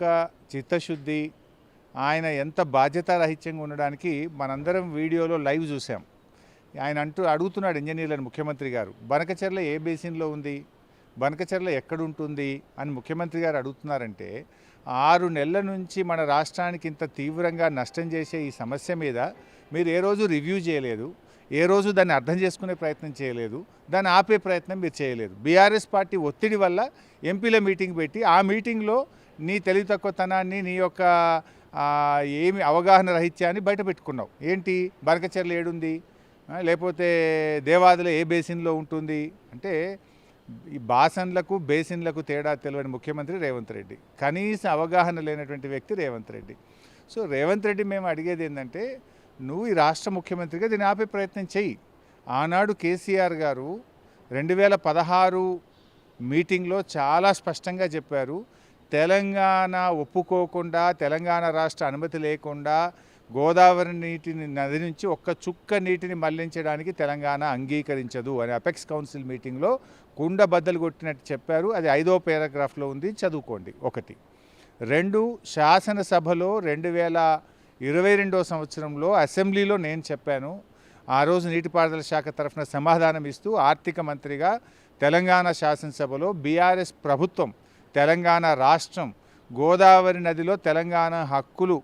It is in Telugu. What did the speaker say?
యొక్క చిత్తశుద్ధి, ఆయన ఎంత బాధ్యతారహిత్యంగా ఉండడానికి మనందరం వీడియోలో లైవ్ చూసాం. ఆయన అడుగుతున్నాడు ఇంజనీర్లను ముఖ్యమంత్రి గారు, బనకచెర్ల ఏ బేసిన్లో ఉంది, బనకచెర్ల ఎక్కడుంటుంది అని ముఖ్యమంత్రి గారు అడుగుతున్నారంటే 6 నెలల నుంచి మన రాష్ట్రానికి ఇంత తీవ్రంగా నష్టం చేసే ఈ సమస్య మీద మీరు ఏ రోజు రివ్యూ చేయలేదు, ఏ రోజు దాన్ని అర్థం చేసుకునే ప్రయత్నం చేయలేదు, దాన్ని ఆపే ప్రయత్నం మీరు చేయలేదు. బీఆర్ఎస్ పార్టీ ఒత్తిడి వల్ల ఎంపీల మీటింగ్ పెట్టి ఆ మీటింగ్లో నీ తెలివి తక్కువతనాన్ని, నీ యొక్క ఏమి అవగాహన రహిత్యాన్ని బయట పెట్టుకున్నావు. ఏంటి బనకచెర్ల ఏడుంది, లేకపోతే దేవాదుల ఏ బేసిన్లో ఉంటుంది అంటే ఈ బాసన్లకు బేసిన్లకు తేడా తెలియని ముఖ్యమంత్రి రేవంత్ రెడ్డి, కనీస అవగాహన లేనటువంటి వ్యక్తి రేవంత్ రెడ్డి. సో రేవంత్ రెడ్డి మేము అడిగేది ఏంటంటే, నువ్వు ఈ రాష్ట్ర ముఖ్యమంత్రిగా దీన్ని ఆపే ప్రయత్నం చెయ్యి. ఆనాడు కేసీఆర్ గారు 2016 మీటింగ్లో చాలా స్పష్టంగా చెప్పారు, తెలంగాణ ఒప్పుకోకుండా, తెలంగాణ రాష్ట్ర అనుమతి లేకుండా గోదావరి నది నుంచి ఒక్క చుక్క నీటిని మళ్లించడానికి తెలంగాణ అంగీకరించదు అని అపెక్స్ కౌన్సిల్ మీటింగ్లో కుండ బద్దలు కొట్టినట్టు చెప్పారు. అది 5వ పారాగ్రాఫ్లో ఉంది, చదువుకోండి. 1. 2, శాసనసభలో 2022 సంవత్సరంలో అసెంబ్లీలో నేను చెప్పాను. ఆ రోజు నీటిపారుదల శాఖ తరఫున సమాధానం ఇస్తూ ఆర్థిక మంత్రిగా తెలంగాణ శాసనసభలో బీఆర్ఎస్ ప్రభుత్వం, తెలంగాణ రాష్ట్రం గోదావరి నదిలో తెలంగాణ హక్కులు